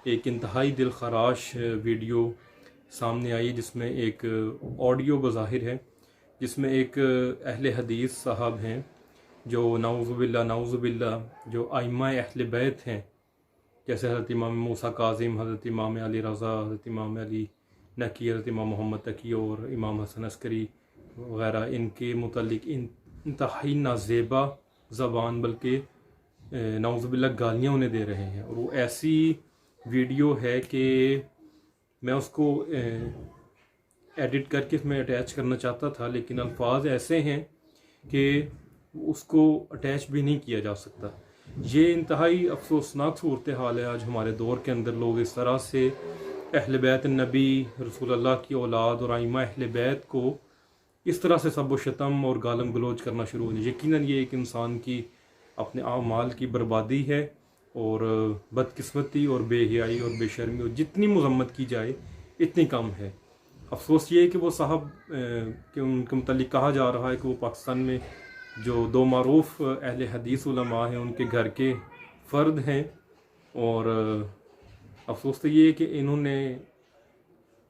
एक इंतहाई दिल खराश वीडियो सामने आई जिसमें एक ऑडियो बज़ाहिर है, जिसमें एक अहले हदीस साहब हैं जो नाउज़ुबिल्ला जो आइम्मा अहले बैत हैं, जैसे हज़रत इमाम मूसा काज़िम, हज़रत इमाम अली रज़ा, हज़रत इमाम अली नकी, हज़रत इमाम मोहम्मद तकी और इमाम हसन अस्करी वग़ैरह, इनके मुतल्लिक़ इंतहाई नाज़ेबा ज़बान बल्कि नाउज़ुबिल्ला गालियाँ उन्हें दे रहे हैं। और वो ऐसी वीडियो है कि मैं उसको एडिट करके इसमें अटैच करना चाहता था, लेकिन अल्फाज ऐसे हैं कि उसको अटैच भी नहीं किया जा सकता। ये इंतहाई अफसोसनाक सूरत हाल है आज हमारे दौर के अंदर। लोग इस तरह से अहले बैत नबी रसूलुल्लाह की औलाद और आइम्मा अहले बैत को इस तरह से सब शतम और गालम गलोच करना शुरू हो जाए। यकीनन ये एक इंसान की अपने आमाल की बर्बादी है और बदकिस्मती और बेहयाई और बेशर्मी, और जितनी मजम्मत की जाए इतनी कम है। अफसोस ये है कि वो साहब कि उनके मुतालिक कहा जा रहा है कि वो पाकिस्तान में जो दो मारूफ अहले हदीस उलमा हैं उनके घर के फ़र्द हैं। और अफसोस तो ये है कि इन्होंने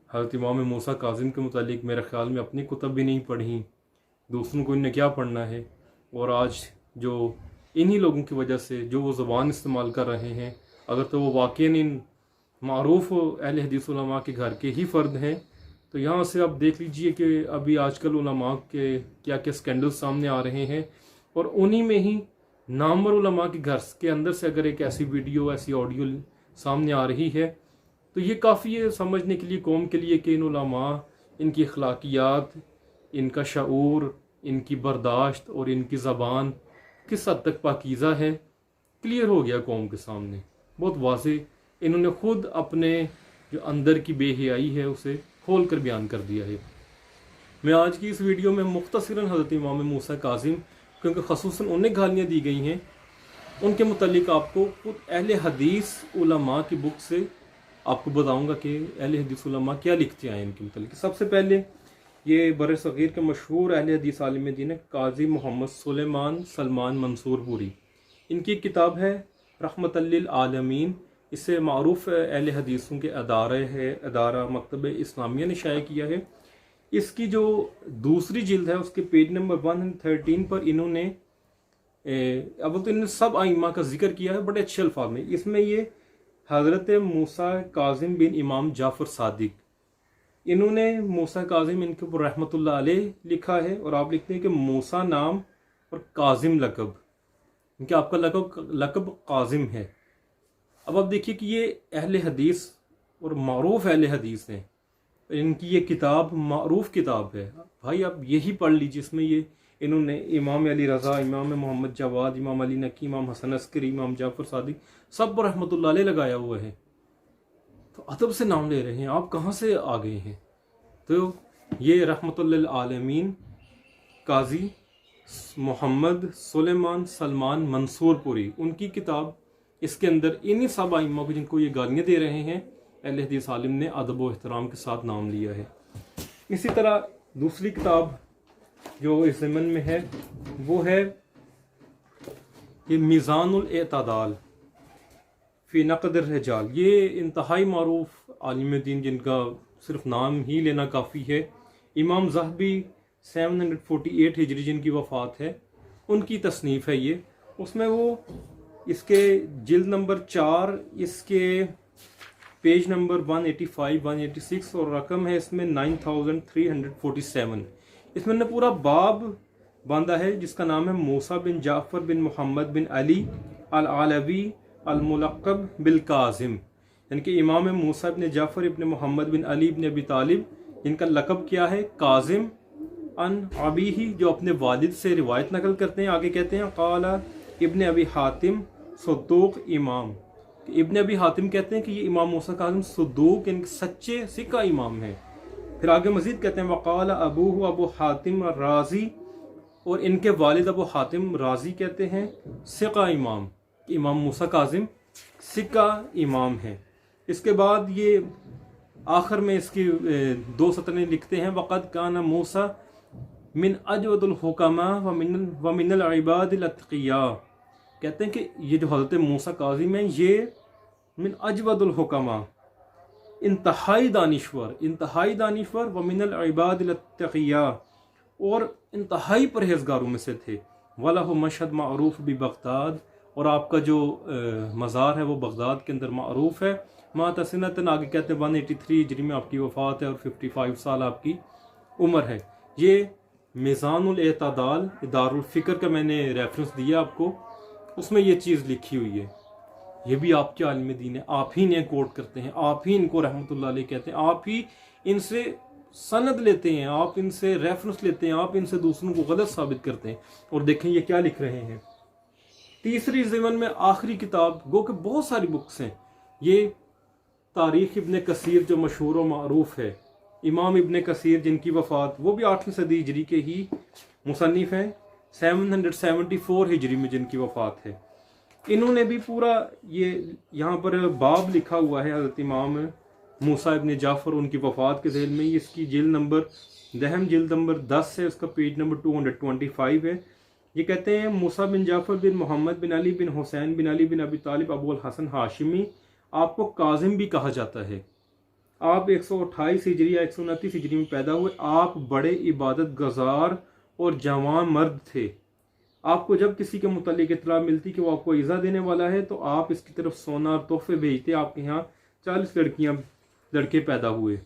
हज़रत इमाम मूसा काज़िम के मुतालिक मेरे ख़्याल में अपनी कुतब भी नहीं पढ़ी, दूसरों को इन्हें क्या पढ़ना है। और आज जो इन्हीं लोगों की वजह से जो वो ज़बान इस्तेमाल कर रहे हैं, अगर तो वो वाक़ई इन मारूफ अहले हदीस उलमा के घर के ही फ़र्द हैं, तो यहाँ से आप देख लीजिए कि अभी आजकल उलमा के क्या क्या स्कैंडल सामने आ रहे हैं। और उन्हीं में ही नामवर उलमा के घर के अंदर से अगर एक ऐसी वीडियो, ऐसी ऑडियो सामने आ रही है, तो ये काफ़ी है समझने के लिए, कौम के लिए, कि इन उलमा, इनकी अखलाकियात, इनका शऊर, इनकी बर्दाश्त और इनकी ज़बान किस हद तक पाकीज़ा है, क्लियर हो गया कौम के सामने, बहुत वाज़े। इन्होंने खुद अपने जो अंदर की बेहयाई है उसे खोल कर बयान कर दिया है। मैं आज की इस वीडियो में मुख्तसरन हज़रत इमाम मूसा काज़िम, क्योंकि ख़ुसूसन उन्हें गालियाँ दी गई हैं, उनके मुतालिक आपको खुद अहले हदीस उलमा की बुक से आपको बताऊंगा कि अहले हदीस उलमा क्या लिखते हैं इनके मुतालिक। सबसे पहले ये बर सग़ीर के मशहूर अहले हदीस आलिम दीन काजी मोहम्मद सुलेमान सलमान मंसूरपुरी, इनकी किताब है रहमतल लिल आलमीन। इससे मारूफ अहले हदीसों के अदारा मकतब इस्लामिया ने शाया किया है। इसकी जो दूसरी जिल्द है उसके पेज नंबर 113 पर इन्होंने अब तो इन्होंने सब आइम्मा का जिक्र किया है बड़े अच्छे अल्फाज में। इसमें ये हज़रत मूसा काज़िम बिन इमाम जाफ़र सादिक, इन्होंने मूसा काज़िम इनके ऊपर रहमतुल्लाह अलैह लिखा है, और आप लिखते हैं कि मूसा नाम और काज़िम लक़ब, इनके आपका लक़ब काज़िम है। अब आप देखिए कि ये अहले हदीस और मारूफ अहले हदीस हैं, इनकी ये किताब मारूफ किताब है भाई, आप यही पढ़ लीजिए। इसमें ये इन्होंने इमाम अली रज़ा, इमाम मोहम्मद जवाद, इमाम अली नकी, इमाम हसन अस्करी, इमाम जाफ़र सादिक, सब पर रहमतुल्लाह अलैह लगाया हुआ है। तो अदब से नाम ले रहे हैं, आप कहाँ से आ गए हैं? तो ये रहमतुल लिल आलमीन काजी मोहम्मद सुलेमान सलमान मंसूरपुरी, उनकी किताब, इसके अंदर इन्हीं सब आइम्मा को जिनको ये गालियाँ दे रहे हैं अहले हदीस आलिम ने अदब व एहतराम के साथ नाम लिया है। इसी तरह दूसरी किताब जो इस ज़मन में है वो है ये मीज़ानुल एतदाल फ़ी नक़द रिजाल। ये इंतहाई मारूफ आलिम दीन जिनका सिर्फ नाम ही लेना काफ़ी है। इमाम ज़हबी 748 हिजरी जिनकी वफ़ात है, उनकी तसनीफ़ है ये। उसमें वो इसके जिल्द नंबर 4, इसके पेज नंबर 185 186 और रकम है इसमें 9347। इसमें ने पूरा बाब बांधा है जिसका नाम है मूसा बिन जाफ़र बिन मोहम्मद बिन अली अल आलवी अल मुलक़ब बिल काज़िम, यानी कि इमाम मूसा बिन जाफ़र इब्न मोहम्मद बिन अली बिन अबी तालिब, इनका लक़ब क्या है? काज़िम अन अबीही, जो अपने वालिद से रिवायत नकल करते हैं। आगे कहते हैं क़ाला इब्न अबी हातिम सद्दूक़ इमाम, इब्न अबी हातिम कहते हैं कि ये इमाम मूसा काज़िम सद्दूक़, इनके सच्चे सिक्का इमाम हैं। फिर आगे मजीद कहते हैं वक़ाल अबूहु अबू हातिम राज़ी, और इनके वालिद अबू हातिम राज़ी कहते हैं सिक्का इमाम, इमाम मूसा काज़िम सिक्का इमाम है। इसके बाद ये आखिर में इसकी 2 सतरें लिखते हैं वक़द काना मूसा मिन अजवदुल हुकमा व मिनल इबादिल अत्क़िया, कहते हैं कि ये जो हज़रत मूसा काज़िम हैं ये मिन अजवदुल हुकमा, इंतहाई दानिश्वर व मिनल इबादिल तक़िया, और इंतहाई परहेजगारों में से थे। वलहु मशहद मारूफ बि बगदाद, और आपका जो मज़ार है वो बगदाद के अंदर मारूफ है। माता सनतन, आगे कहते हैं 183 हिजरी में आपकी वफ़ात है और 55 साल आपकी उम्र है। ये मीज़ानुल एतदाल दारुल फ़िक्र का मैंने रेफरेंस दिया आपको, उसमें ये चीज़ लिखी हुई है। ये भी आपके आलिम दीन है, आप ही ने कोट करते हैं, आप ही इनको रहमतुल्लाह अलैह कहते हैं, आप ही इनसे सनद लेते हैं, आप इनसे रेफरेंस लेते हैं, आप इनसे दूसरों को गलत साबित करते हैं। और देखें ये क्या लिख रहे हैं। तीसरी ज़िमन में आखिरी किताब, गो के बहुत सारी बुक्स हैं, ये तारीख़ इब्न कसीर जो मशहूर व मारूफ है, इमाम इब्न कसीर जिनकी वफ़ात वो भी 8वीं सदी हिजरी के ही मुसन्निफ़ हैं, 774 हिजरी में जिनकी वफ़ात है। इन्होंने भी पूरा ये यहाँ पर बाब लिखा हुआ है हज़रत इमाम मूसा इब्न जाफ़र उनकी वफ़ात के ज़ैल में। इसकी जिल्द नंबर 10 है, उसका पेज नंबर 225 है। ये कहते हैं मूसा बिन जाफ़र बिन मोहम्मद बिन अली बिन हुसैन बिन अली बिन अबी तालिब अबुल हसन हाशिमी, आपको काजिम भी कहा जाता है। आप 128 हिजरी या 129 हिजरी में पैदा हुए। आप बड़े इबादत गुज़ार और जवान मर्द थे। आपको जब किसी के मुतालिक इत्तला मिलती कि वो आपको ईज़ा देने वाला है तो आप इसकी तरफ सोना और तोहफे भेजते। आपके यहाँ 40 लड़के पैदा हुए।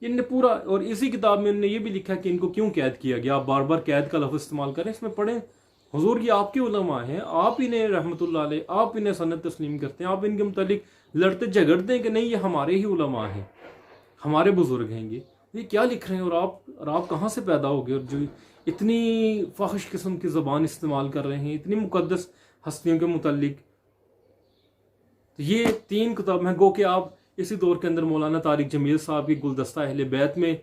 इनने पूरा, और इसी किताब में इन्होंने ये भी लिखा कि इनको क्यों कैद किया गया। आप बार बार कैद का लफ्ज़ इस्तेमाल करें, इसमें पढ़ें हुजूर ये आपके उलमा हैं, आप इन्हें रहमतुल्लाह अलैह, आप इन्हें सनद तस्लीम करते हैं, आप इनके मुतालिक लड़ते झगड़ते हैं कि नहीं ये हमारे ही उलमा हैं, हमारे बुजुर्ग हैं, ये क्या लिख रहे हैं, और आप कहाँ से पैदा हो गए, और जो इतनी फाहिश किस्म की ज़बान इस्तेमाल कर रहे हैं इतनी मुकद्दस हस्तियों के मुतालिक। तो ये 3 किताब हैं। गो कि आप इसी दौर के अंदर मौलाना तारिक जमील साहब की गुलदस्ता अहले बैत में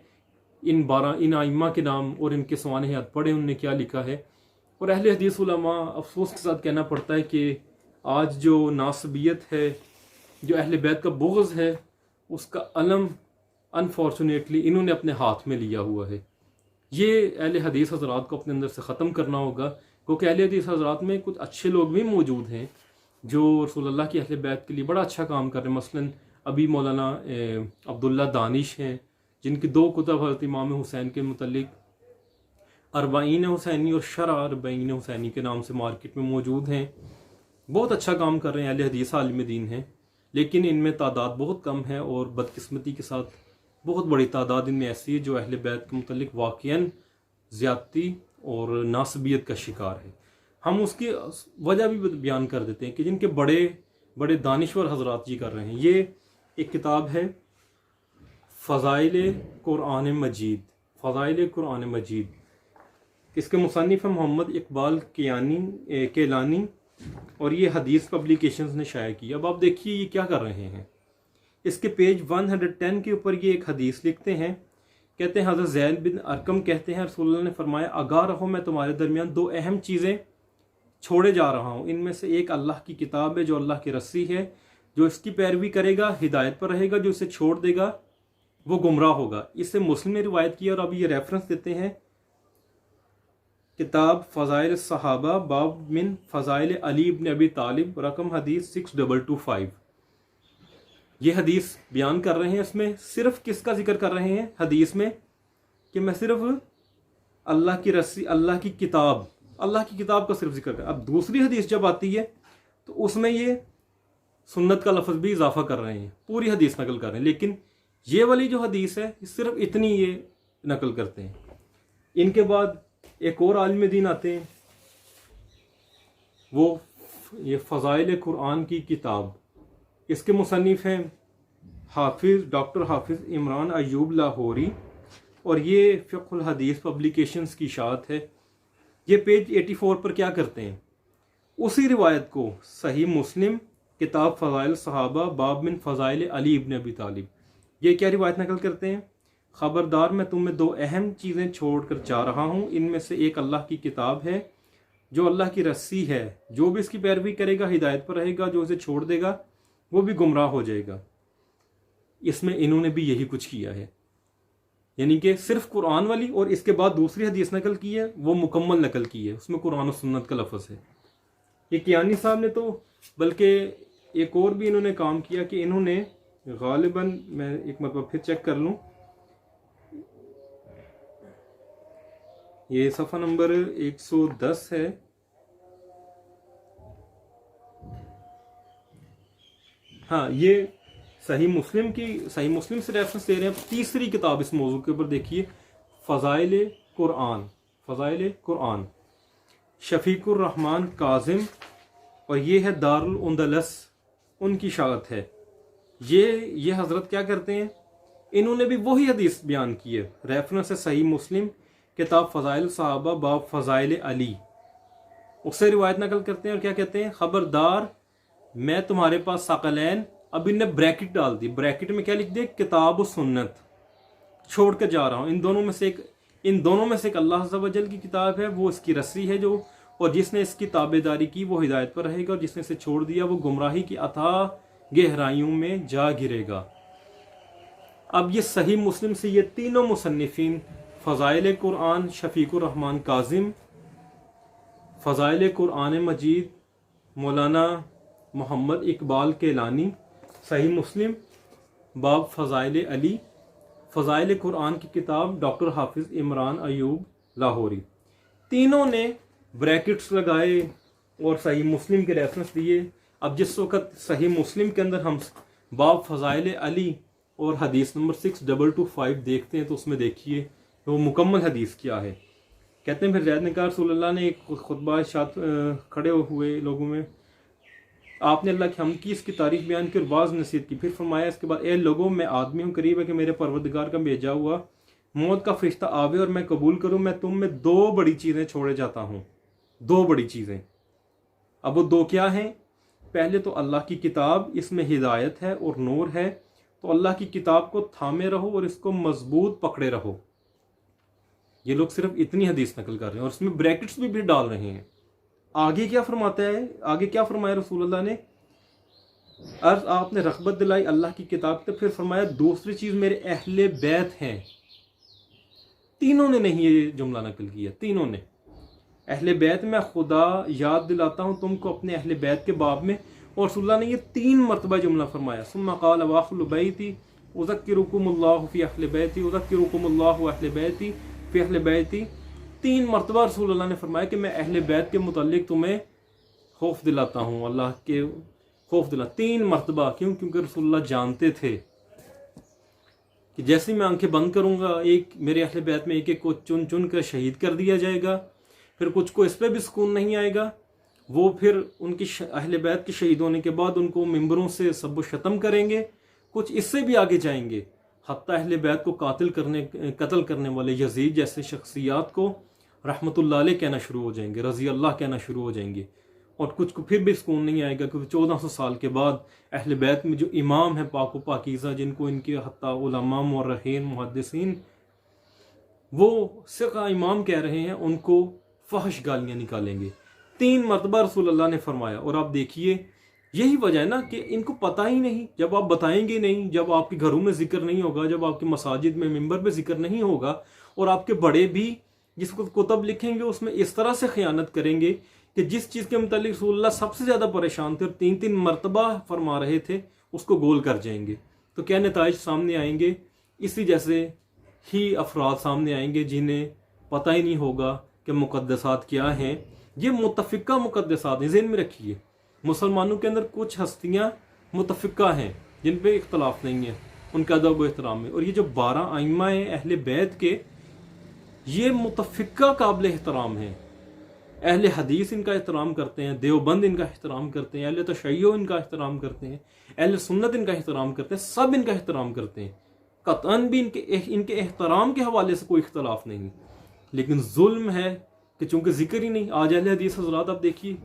इन आइम्मा के नाम और इनके सवानह पढ़े, उनने क्या लिखा है। और अहले हदीस उलमा अफसोस के साथ कहना पड़ता है कि आज जो नासबियत है, जो अहले बैत का बुग़्ज़ है, उसका अलम अनफॉर्चुनेटली इन्होंने अपने हाथ में लिया हुआ है। ये अहले हदीस हज़रात को अपने अंदर से ख़त्म करना होगा, क्योंकि अहले हदीस हज़रात में कुछ अच्छे लोग भी मौजूद हैं जो रसूलुल्लाह की अहले बैत के लिए बड़ा अच्छा काम कर रहे हैं। मसलन अभी मौलाना अब्दुल्ला दानिश हैं, जिनकी 2 कुतब हज़रत इमाम हुसैन के मुतल्लिक अरबाईन हुसैनी और शरह अरबाईन हुसैनी के नाम से मार्केट में मौजूद हैं। बहुत अच्छा काम कर रहे हैं, अहले हदीस आलिम दीन हैं, लेकिन इनमें तादाद बहुत कम है। और बदकिस्मती के साथ बहुत बड़ी तादाद इनमें ऐसी है जो अहले बैत के मुतल्लिक वाक़ियन ज़्यादती और नासबियत का शिकार है। हम उसकी वजह भी बयान कर देते हैं कि जिनके बड़े बड़े दानिश्वर हज़रात जी कर रहे हैं। ये एक किताब है फ़ज़ाइल कुरान मजीद, इसके मुसन्निफ़ है मोहम्मद इकबाल केलानी, और ये हदीस पब्लिकेशंस ने शाया की। अब आप देखिए ये क्या कर रहे हैं। इसके पेज 110 के ऊपर ये एक हदीस लिखते हैं, कहते हैं हज़रत ज़ैद बिन अरकम कहते हैं रसूलुल्लाह ने फरमाया, आगाह रहो मैं तुम्हारे दरमियान 2 अहम चीज़ें छोड़े जा रहा हूँ। इनमें से एक अल्लाह की किताब है जो अल्लाह की रस्सी है, जो इसकी पैरवी करेगा हिदायत पर रहेगा, जो इसे छोड़ देगा वो गुमराह होगा। इसे मुस्लिम ने रिवायत किया। और अब ये रेफरेंस देते हैं किताब फ़ज़ाइल सहाबा बाब मिन फ़ज़ाइल अली इब्न अबी तालिब, रकम हदीस 6225। ये हदीस बयान कर रहे हैं। इसमें सिर्फ किसका जिक्र कर रहे हैं हदीस में, कि मैं सिर्फ अल्लाह की रस्सी, अल्लाह की किताब का सिर्फ जिक्र कर। अब दूसरी हदीस जब आती है तो उसमें ये सुन्नत का लफ्ज़ भी इजाफा कर रहे हैं, पूरी हदीस नकल कर रहे हैं। लेकिन ये वाली जो हदीस है सिर्फ इतनी ये नकल करते हैं। इनके बाद एक और आलिम दीन आते हैं, वो ये फ़ज़ाइल कुरान की किताब, इसके मुसन्निफ़ हैं डॉक्टर हाफिज़ इमरान अयूब लाहौरी, और ये फ़िक़्हुल हदीस पब्लिकेशंस की शात है। ये पेज 84 पर क्या करते हैं, उसी रिवायत को सही मुस्लिम किताब फ़ज़ाइल सहाबा बाब मिन फ़ज़ाइल अली इब्न अबी तालिब, ये क्या रिवायत नकल करते हैं, ख़बरदार मैं तुम्हें 2 अहम चीज़ें छोड़कर जा रहा हूँ। इनमें से एक अल्लाह की किताब है जो अल्लाह की रस्सी है, जो भी इसकी पैरवी करेगा हिदायत पर रहेगा, जो इसे छोड़ देगा वो भी गुमराह हो जाएगा। इसमें इन्होंने भी यही कुछ किया है, यानी कि सिर्फ कुरान वाली और इसके बाद दूसरी हदीस नकल की है, वो मुकम्मल नकल की है, उसमें कुरान और सुन्नत का लफ्ज़ है। ये कियानी साहब ने तो बल्कि एक और भी इन्होंने काम किया कि इन्होंने गालिबन, मैं एक मतलब फिर चेक कर लूँ, ये सफ़ा नंबर 110 है। हाँ, ये सही मुस्लिम से रेफरेंस दे रहे हैं। तीसरी किताब इस मौजू के ऊपर देखिए, फ़ज़ाइल कुरान, शफीकुर रहमान काजिम, और ये है दारुल अंदलस, उनकी शायत है। ये हज़रत क्या करते हैं, इन्होंने भी वही हदीस बयान की है, रेफरेंस है सही मुस्लिम किताब फ़ज़ाइल सहाबा बाब फ़ज़ाइल अली, उससे रिवायत नकल करते हैं और क्या कहते हैं, खबरदार मैं तुम्हारे पास सकलैन, अब इनने ब्रैकेट डाल दी, ब्रैकेट में क्या लिख दिया, किताब और सुन्नत, छोड़ कर जा रहा हूँ। इन दोनों में से एक अल्लाह अज़्ज़ा वजल की किताब है, वो इसकी रस्सी है जो, और जिसने इसकी ताबेदारी की वो हिदायत पर रहेगा, और जिसने इसे छोड़ दिया वो गुमराही की अथाह गहराइयों में जा गिरेगा। अब ये सही मुस्लिम से ये तीनों मुसन्निफीन, फ़ज़ाइल कुरान शफीकुर रहमान काजिम, फ़ज़ाइल कुरान मजीद मौलाना मोहम्मद इकबाल केलानी, सही मुस्लिम बाब फ़ज़ाइल अली, फ़ज़ाइल कुरान की किताब डॉक्टर हाफिज़ इमरान अयूब लाहौरी, तीनों ने ब्रैकेट्स लगाए और सही मुस्लिम के रेफरेंस दिए। अब जिस वक्त सही मुस्लिम के अंदर हम बाब फ़ज़ाइल अली और हदीस नंबर 6225 देखते हैं, तो उसमें देखिए वो मुकम्मल हदीस क्या है। कहते हैं फिर ज़ैद निकार रसूलुल्लाह ने एक खुतबा इरशाद खड़े हुए लोगों में, आपने अल्लाह की हम की इसकी तारीफ बयान की और बाज़ नसीहत की, फिर फरमाया इसके बाद, ए लोगों मैं आदमी हूँ, करीब है कि मेरे परवरदिगार का भेजा हुआ मौत का फरिश्ता आवे और मैं कबूल करूँ, मैं तुम में दो बड़ी चीज़ें छोड़े जाता हूँ, दो बड़ी चीज़ें। अब वो दो क्या हैं, पहले तो अल्लाह की किताब, इसमें हिदायत है और नूर है, तो अल्लाह की किताब को थामे रहो और इसको मजबूत पकड़े रहो। ये लोग सिर्फ इतनी हदीस नकल कर रहे हैं और इसमें ब्रैकेट्स भी डाल रहे हैं। आगे क्या फरमाता है, आगे क्या फरमाया रसूलुल्लाह ने, अर्ज आपने रग़बत दिलाई अल्लाह की किताब, तो फिर फरमाया दूसरी चीज़ मेरे अहले बैत हैं। तीनों ने नहीं ये जुमला नकल किया, तीनों ने। अहले बैत में खुदा याद दिलाता हूँ तुमको अपने अहले बैत के बाब में, और रसूलुल्लाह ने ये 3 मरतबा जुमला फरमाया, सुम्मा क़ाल वाख़िलु बैती उज़क्किरुकुमुल्लाहु फ़ी अहले बैती उज़क्किरुकुमुल्लाहु अहले बैती फ़ी अहले बैती। 3 मरतबा रसूलुल्लाह ने फरमाया कि मैं अहले बैत के मुतालिक तुम्हें खौफ दिलाता हूँ, अल्लाह के खौफ दिला। 3 मरतबा, क्यों? क्योंकि रसूलुल्लाह जानते थे कि जैसे मैं आंखें बंद करूँगा, एक मेरे अहले बैत में एक एक को चुन चुन कर शहीद कर दिया जाएगा, फिर कुछ को इस पर भी सुकून नहीं आएगा, वो फिर उनकी अहले बैत के शहीद होने के बाद उनको मिंबरों से सब शतम करेंगे, कुछ इससे भी आगे जाएंगे, हत्ता अहले बैत को कत्ल करने वाले यजीद जैसे शख्सियात को रहमतुल्लाह अलैह कहना शुरू हो जाएंगे, रज़ी अल्लाह कहना शुरू हो जाएंगे, और कुछ को फिर भी सुकून नहीं आएगा, क्योंकि 1400 साल के बाद अहले बैत में जो इमाम है पाक व पाकीज़ा, जिनको इनके हत्ता उलमा मुअर्रिखीन मुहद्दिसीन वो सिक़ा इमाम कह रहे हैं, उनको फहश गालियाँ निकालेंगे। 3 मरतबा रसूलुल्लाह ने फरमाया। और आप देखिए यही वजह है ना कि इनको पता ही नहीं, जब आप बताएंगे नहीं, जब आपके घरों में जिक्र नहीं होगा, जब आपके मसाजिद में मिंबर पे जिक्र नहीं होगा, और आपके बड़े भी जिसको कुतब लिखेंगे उसमें इस तरह से खयानत करेंगे कि जिस चीज़ के मुतालिक रसूलुल्लाह सबसे ज़्यादा परेशान थे और 3-3 मरतबा फरमा रहे थे, उसको गोल कर जाएंगे, तो क्या नताइज सामने आएंगे। इसी जैसे ही अफराद सामने आएंगे जिन्हें पता ही नहीं होगा कि मुक़द्दसात क्या हैं। ये मुतफ़िका मुक़द्दसात हैं, ज़हन में रखिए। मुसलमानों के अंदर कुछ हस्तियाँ मुतफ़िका हैं जिन पे इख्तलाफ नहीं है, उनका अदब व एहतराम में, और ये जो 12 आइम्मा हैं अहले बैत के, ये मुतफ़िका काबिल एहतराम हैं। अहले हदीस इनका एहतराम करते हैं, देवबंद इनका एहतराम करते हैं, अहले तशय्यो इनका एहतराम करते हैं, अहले सुन्नत इनका एहतराम करते हैं, सब इनका एहतराम करते हैं। कतअन भी इनके एहतराम के हवाले से कोई इख्तलाफ नहीं। लेकिन जुल्म है कि चूंकि जिक्र ही नहीं। आज अहले हदीस हज़रात आप देखिए,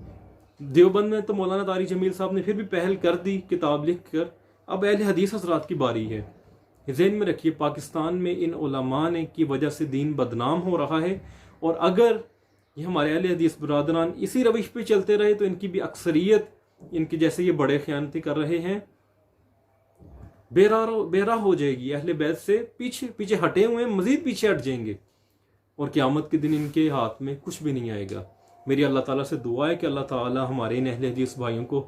देवबंद में तो मौलाना तारी जमील साहब ने फिर भी पहल कर दी किताब लिख कर, अब अहले हदीस हज़रात की बारी है। ज़हन में रखिए, पाकिस्तान में इन उलमा ने की वजह से दीन बदनाम हो रहा है, और अगर ये हमारे अहले हदीस बरादरान इसी रविश पे चलते रहे तो इनकी भी अक्सरियत, इनके जैसे ये बड़े ख़यानती कर रहे हैं, बेरा हो जाएगी। अहले बैत से पीछे हटे हुए हैं, मज़ीद पीछे हट जाएंगे, और क़यामत के दिन इनके हाथ में कुछ भी नहीं आएगा। मेरी अल्लाह ताला से दुआ है कि अल्लाह ताला हमारे इन अहले हदीस भाइयों को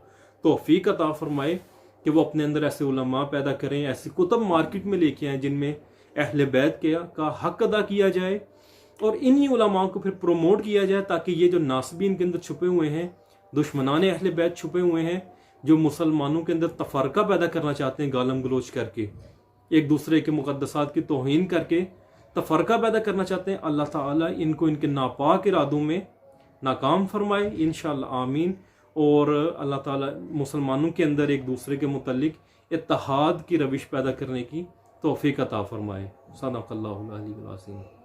तौफीक अता फरमाए कि वो अपने अंदर ऐसे उलमा पैदा करें, ऐसी कुतुब मार्केट में लेके आएँ जिनमें अहले बैत का हक अदा किया जाए और इन्हीं उलमाओं को फिर प्रोमोट किया जाए, ताकि ये जो नासबीन के अंदर छुपे हुए हैं, दुश्मनान अहले बैत छुपे हुए हैं, जो मुसलमानों के अंदर तफरका पैदा करना चाहते हैं गालम गलोच करके, एक दूसरे के मुक़द्दसात की तौहीन करके तफरका पैदा करना चाहते हैं, अल्लाह ताला इनको इनके नापाक इरादों में नाकाम फरमाए इंशाअल्लाह आमीन। और अल्लाह ताला मुसलमानों के अंदर एक दूसरे के मुतल्लिक इत्तेहाद की रविश पैदा करने की तौफीक अता फरमाए। सदक़ल्लाहुल अलीयुल अज़ीम।